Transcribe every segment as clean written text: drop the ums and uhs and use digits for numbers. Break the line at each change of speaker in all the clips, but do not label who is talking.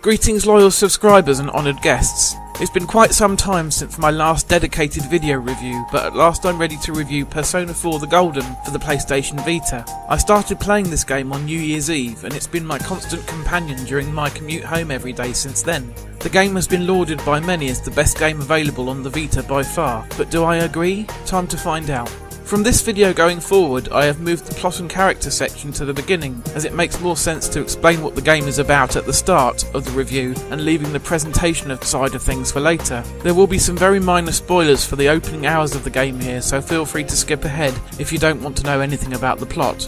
Greetings loyal subscribers and honoured guests. It's been quite some time since my last dedicated video review, but at last I'm ready to review Persona 4 The Golden for the PlayStation Vita. I started playing this game on New Year's Eve, and it's been my constant companion during my commute home every day since then. The game has been lauded by many as the best game available on the Vita by far, but do I agree? Time to find out. From this video going forward, I have moved the plot and character section to the beginning, as it makes more sense to explain what the game is about at the start of the review and leaving the presentation side of things for later. There will be some very minor spoilers for the opening hours of the game here, so feel free to skip ahead if you don't want to know anything about the plot.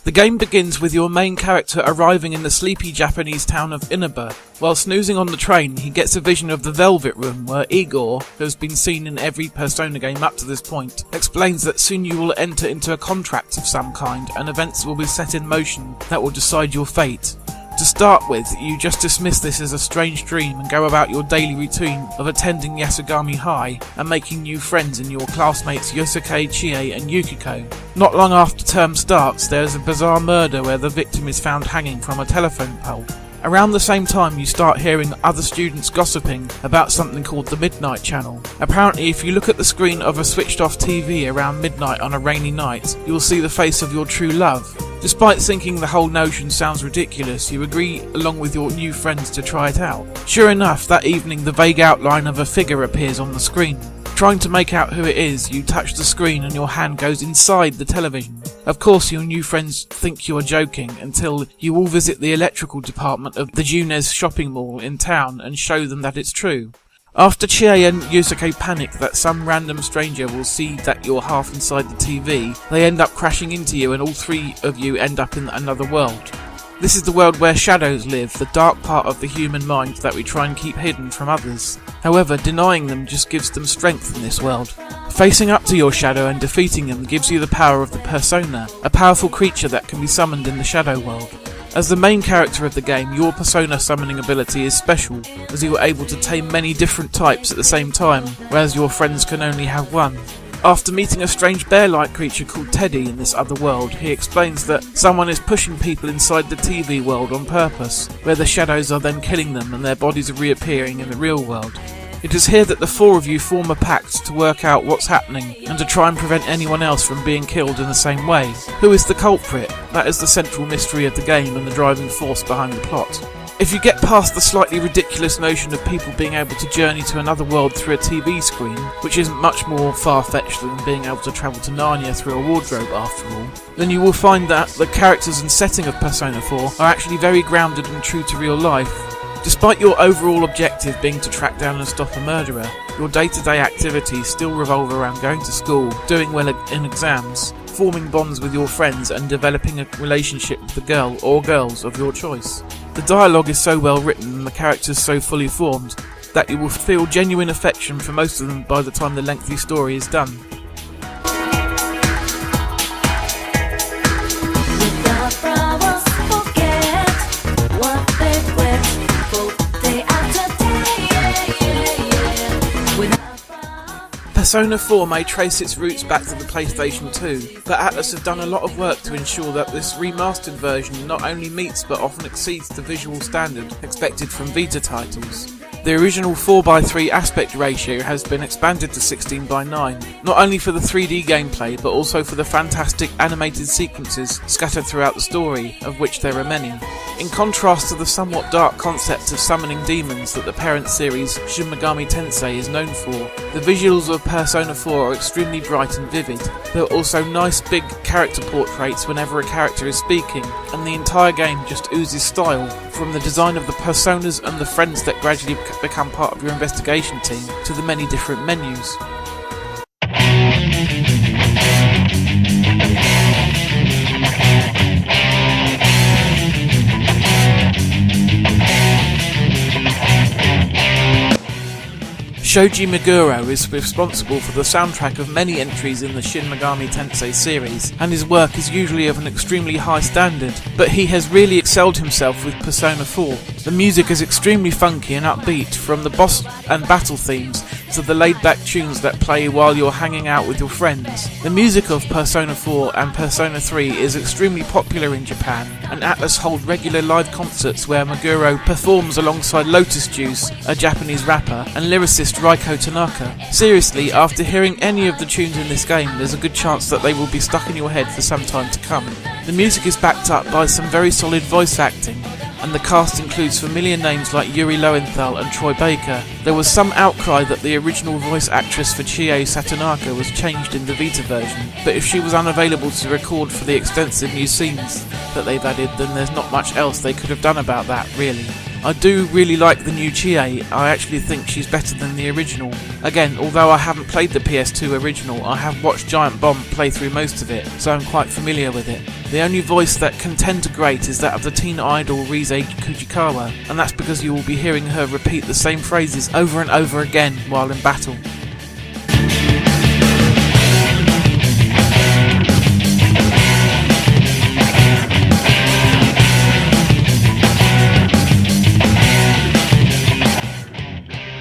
The game begins with your main character arriving in the sleepy Japanese town of Inaba. While snoozing on the train, he gets a vision of the Velvet Room, where Igor, who has been seen in every Persona game up to this point, explains that soon you will enter into a contract of some kind, and events will be set in motion that will decide your fate. To start with, you just dismiss this as a strange dream and go about your daily routine of attending Yasugami High and making new friends in your classmates Yosuke, Chie and Yukiko. Not long after term starts, there is a bizarre murder where the victim is found hanging from a telephone pole. Around the same time, you start hearing other students gossiping about something called the Midnight Channel. Apparently, if you look at the screen of a switched off TV around midnight on a rainy night, you will see the face of your true love. Despite thinking the whole notion sounds ridiculous, you agree along with your new friends to try it out. Sure enough, that evening the vague outline of a figure appears on the screen. Trying to make out who it is, you touch the screen and your hand goes inside the television. Of course, your new friends think you are joking until you all visit the electrical department of the Junez shopping mall in town and show them that it's true. After Chie and Yusuke panic that some random stranger will see that you're half inside the TV, they end up crashing into you and all three of you end up in another world. This is the world where shadows live, the dark part of the human mind that we try and keep hidden from others. However, denying them just gives them strength in this world. Facing up to your shadow and defeating them gives you the power of the Persona, a powerful creature that can be summoned in the shadow world. As the main character of the game, your Persona summoning ability is special, as you are able to tame many different types at the same time, whereas your friends can only have one. After meeting a strange bear-like creature called Teddy in this other world, he explains that someone is pushing people inside the TV world on purpose, where the shadows are then killing them and their bodies are reappearing in the real world. It is here that the four of you form a pact to work out what's happening and to try and prevent anyone else from being killed in the same way. Who is the culprit? That is the central mystery of the game and the driving force behind the plot. If you get past the slightly ridiculous notion of people being able to journey to another world through a TV screen, which isn't much more far-fetched than being able to travel to Narnia through a wardrobe after all, then you will find that the characters and setting of Persona 4 are actually very grounded and true to real life. Despite your overall objective being to track down and stop a murderer, your day-to-day activities still revolve around going to school, doing well in exams, forming bonds with your friends and developing a relationship with the girl or girls of your choice. The dialogue is so well written and the characters so fully formed that you will feel genuine affection for most of them by the time the lengthy story is done. Persona 4 may trace its roots back to the PlayStation 2, but Atlus have done a lot of work to ensure that this remastered version not only meets but often exceeds the visual standard expected from Vita titles. The original 4:3 aspect ratio has been expanded to 16:9, not only for the 3D gameplay but also for the fantastic animated sequences scattered throughout the story, of which there are many. In contrast to the somewhat dark concept of summoning demons that the parent series Shin Megami Tensei is known for, the visuals of Persona 4 are extremely bright and vivid. There are also nice big character portraits whenever a character is speaking, and the entire game just oozes style, from the design of the personas and the friends that gradually become part of your investigation team to the many different menus. Shoji Meguro is responsible for the soundtrack of many entries in the Shin Megami Tensei series, and his work is usually of an extremely high standard, but he has really excelled himself with Persona 4. The music is extremely funky and upbeat, from the boss and battle themes to the laid-back tunes that play while you're hanging out with your friends. The music of Persona 4 and Persona 3 is extremely popular in Japan, and Atlus hold regular live concerts where Meguro performs alongside Lotus Juice, a Japanese rapper, and lyricist Raiko Tanaka. Seriously, after hearing any of the tunes in this game, there's a good chance that they will be stuck in your head for some time to come. The music is backed up by some very solid voice acting, and the cast includes familiar names like Yuri Lowenthal and Troy Baker. There was some outcry that the original voice actress for Chie Satonaka was changed in the Vita version, but if she was unavailable to record for the extensive new scenes that they've added, then there's not much else they could have done about that, really. I do really like the new Chie. I actually think she's better than the original. Again, although I haven't played the PS2 original, I have watched Giant Bomb play through most of it, so I'm quite familiar with it. The only voice that can tend to grate is that of the teen idol Rise Kujikawa, and that's because you will be hearing her repeat the same phrases over and over again while in battle.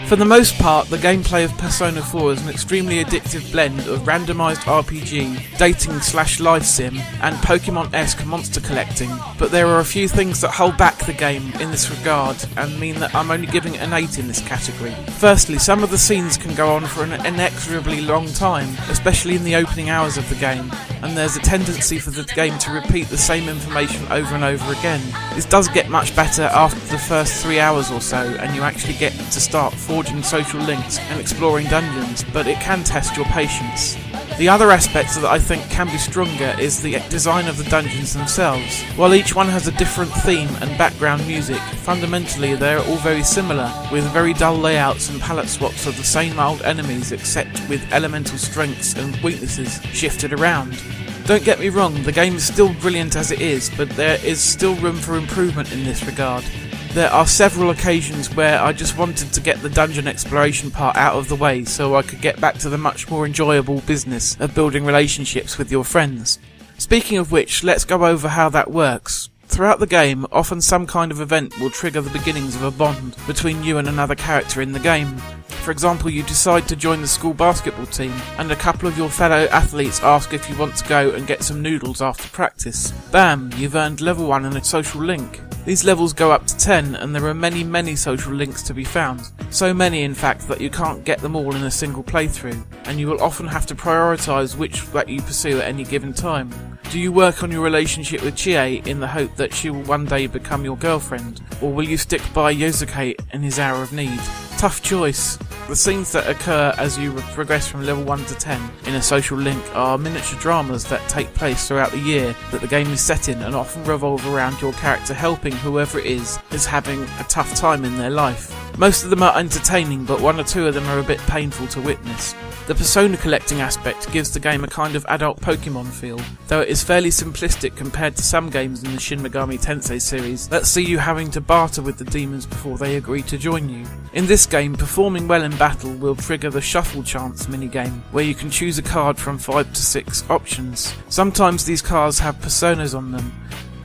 For the most part, the gameplay of Persona 4 is an extremely addictive blend of randomised RPG, dating/life sim, and Pokemon-esque monster collecting, but there are a few things that hold back the game in this regard and mean that I'm only giving it an 8 in this category. Firstly, some of the scenes can go on for an inexorably long time, especially in the opening hours of the game, and there's a tendency for the game to repeat the same information over and over again. This does get much better after the first 3 hours or so, and you actually get to start forging social links and exploring dungeons, but it can test your patience. The other aspect that I think can be stronger is the design of the dungeons themselves. While each one has a different theme and background music, fundamentally they are all very similar, with very dull layouts and palette swaps of the same old enemies, except with elemental strengths and weaknesses shifted around. Don't get me wrong, the game is still brilliant as it is, but there is still room for improvement in this regard. There are several occasions where I just wanted to get the dungeon exploration part out of the way so I could get back to the much more enjoyable business of building relationships with your friends. Speaking of which, let's go over how that works. Throughout the game, often some kind of event will trigger the beginnings of a bond between you and another character in the game. For example, you decide to join the school basketball team, and a couple of your fellow athletes ask if you want to go and get some noodles after practice. Bam, you've earned level 1 and a social link. These levels go up to 10, and there are many social links to be found. So many, in fact, that you can't get them all in a single playthrough, and you will often have to prioritise which that you pursue at any given time. Do you work on your relationship with Chie in the hope that she will one day become your girlfriend, or will you stick by Yosuke in his hour of need? Tough choice. The scenes that occur as you progress from level 1 to 10 in a social link are miniature dramas that take place throughout the year that the game is set in, and often revolve around your character helping whoever it is having a tough time in their life. Most of them are entertaining, but one or two of them are a bit painful to witness. The persona collecting aspect gives the game a kind of adult Pokemon feel, though it is fairly simplistic compared to some games in the Shin Megami Tensei series that see you having to barter with the demons before they agree to join you. In this game, performing well in battle will trigger the Shuffle Chance minigame, where you can choose a card from 5 to 6 options. Sometimes these cards have personas on them,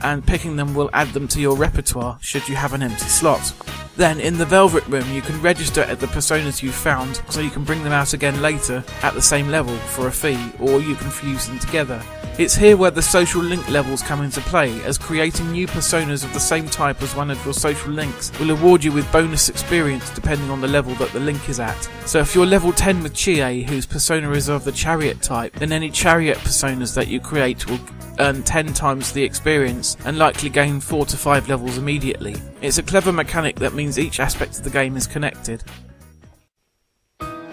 and picking them will add them to your repertoire should you have an empty slot. Then, in the Velvet Room, you can register at the personas you've found, so you can bring them out again later at the same level for a fee, or you can fuse them together. It's here where the social link levels come into play, as creating new personas of the same type as one of your social links will award you with bonus experience depending on the level that the link is at. So if you're level 10 with Chie, whose persona is of the chariot type, then any chariot personas that you create will earn 10 times the experience and likely gain 4 to 5 levels immediately. It's a clever mechanic that means each aspect of the game is connected.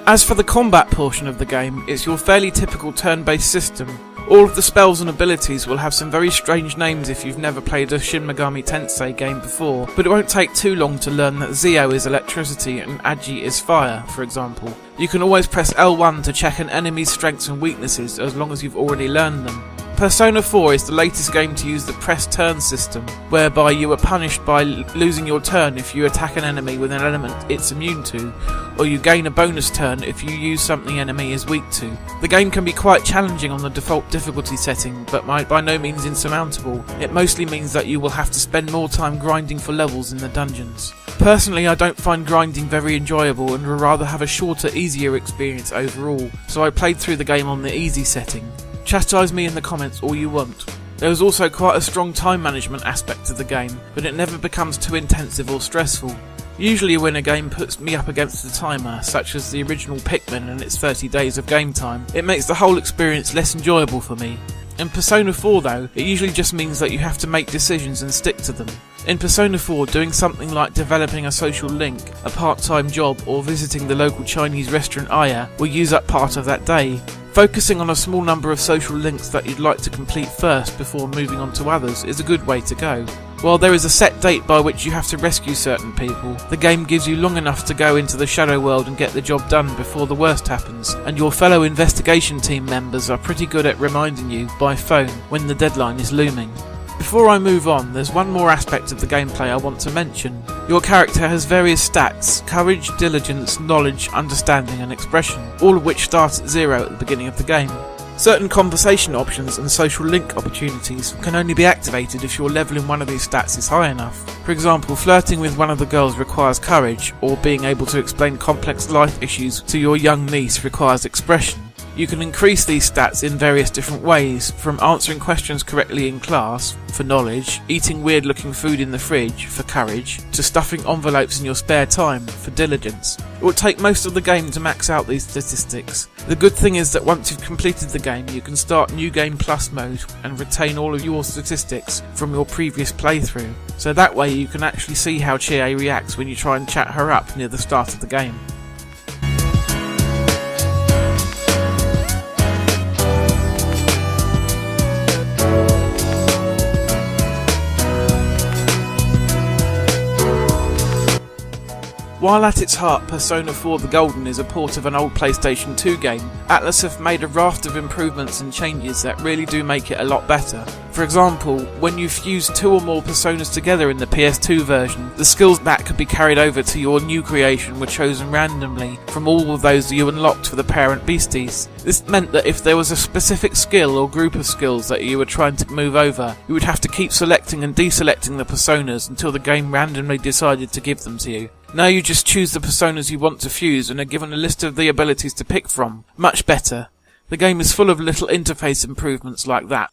As for the combat portion of the game, it's your fairly typical turn-based system. All of the spells and abilities will have some very strange names if you've never played a Shin Megami Tensei game before, but it won't take too long to learn that Zio is electricity and Agi is fire, for example. You can always press L1 to check an enemy's strengths and weaknesses as long as you've already learned them. Persona 4 is the latest game to use the press turn system, whereby you are punished by losing your turn if you attack an enemy with an element it's immune to, or you gain a bonus turn if you use something enemy is weak to. The game can be quite challenging on the default difficulty setting, but by no means insurmountable. It mostly means that you will have to spend more time grinding for levels in the dungeons. Personally, I don't find grinding very enjoyable and would rather have a shorter, easier experience overall, so I played through the game on the easy setting. Chastise me in the comments all you want. There is also quite a strong time management aspect to the game, but it never becomes too intensive or stressful. Usually when a game puts me up against a timer, such as the original Pikmin and its 30 days of game time, it makes the whole experience less enjoyable for me. In Persona 4 though, it usually just means that you have to make decisions and stick to them. In Persona 4, doing something like developing a social link, a part-time job, or visiting the local Chinese restaurant Aya will use up part of that day. Focusing on a small number of social links that you'd like to complete first before moving on to others is a good way to go. While there is a set date by which you have to rescue certain people, the game gives you long enough to go into the shadow world and get the job done before the worst happens, and your fellow investigation team members are pretty good at reminding you by phone when the deadline is looming. Before I move on, there's one more aspect of the gameplay I want to mention. Your character has various stats: courage, diligence, knowledge, understanding and expression, all of which start at 0 at the beginning of the game. Certain conversation options and social link opportunities can only be activated if your level in one of these stats is high enough. For example, flirting with one of the girls requires courage, or being able to explain complex life issues to your young niece requires expression. You can increase these stats in various different ways, from answering questions correctly in class, for knowledge, eating weird looking food in the fridge, for courage, to stuffing envelopes in your spare time, for diligence. It will take most of the game to max out these statistics. The good thing is that once you've completed the game, you can start New Game Plus mode and retain all of your statistics from your previous playthrough, so that way you can actually see how Chie reacts when you try and chat her up near the start of the game. While at its heart Persona 4 The Golden is a port of an old PlayStation 2 game, Atlus have made a raft of improvements and changes that really do make it a lot better. For example, when you fuse 2 or more personas together in the PS2 version, the skills that could be carried over to your new creation were chosen randomly from all of those you unlocked for the parent beasties. This meant that if there was a specific skill or group of skills that you were trying to move over, you would have to keep selecting and deselecting the personas until the game randomly decided to give them to you. Now you just choose the personas you want to fuse and are given a list of the abilities to pick from. Much better. The game is full of little interface improvements like that.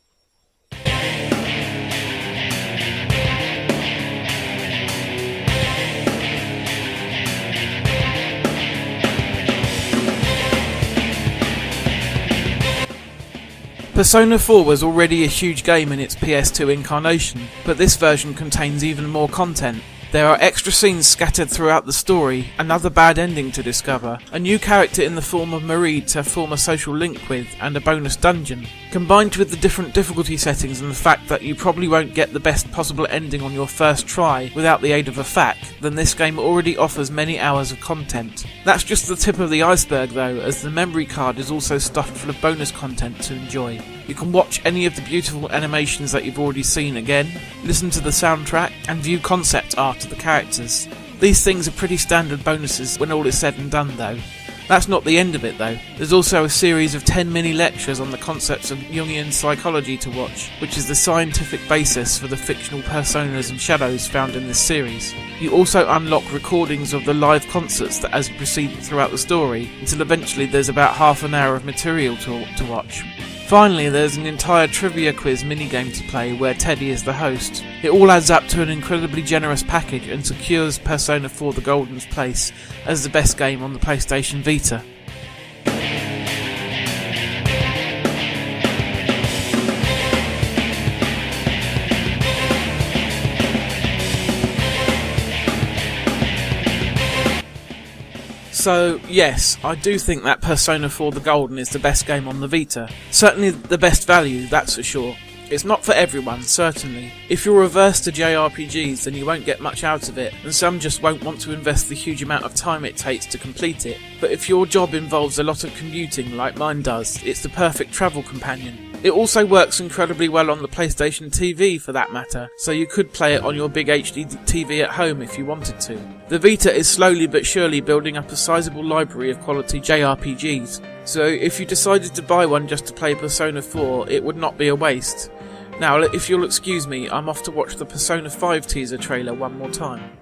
Persona 4 was already a huge game in its PS2 incarnation, but this version contains even more content. There are extra scenes scattered throughout the story, another bad ending to discover, a new character in the form of Marie to form a social link with, and a bonus dungeon. Combined with the different difficulty settings and the fact that you probably won't get the best possible ending on your first try without the aid of a FAQ, then this game already offers many hours of content. That's just the tip of the iceberg though, as the memory card is also stuffed full of bonus content to enjoy. You can watch any of the beautiful animations that you've already seen again, listen to the soundtrack, and view concept art of the characters. These things are pretty standard bonuses when all is said and done though. That's not the end of it though. There's also a series of 10 mini lectures on the concepts of Jungian psychology to watch, which is the scientific basis for the fictional personas and shadows found in this series. You also unlock recordings of the live concerts that as you proceed throughout the story, until eventually there's about half an hour of material to watch. Finally, there's an entire trivia quiz minigame to play where Teddy is the host. It all adds up to an incredibly generous package and secures Persona 4 The Golden's place as the best game on the PlayStation Vita. So, yes, I do think that Persona 4 The Golden is the best game on the Vita. Certainly the best value, that's for sure. It's not for everyone, certainly. If you're averse to JRPGs, then you won't get much out of it, and some just won't want to invest the huge amount of time it takes to complete it. But if your job involves a lot of commuting, like mine does, it's the perfect travel companion. It also works incredibly well on the PlayStation TV for that matter, so you could play it on your big HD TV at home if you wanted to. The Vita is slowly but surely building up a sizable library of quality JRPGs, so if you decided to buy one just to play Persona 4, it would not be a waste. Now, if you'll excuse me, I'm off to watch the Persona 5 teaser trailer one more time.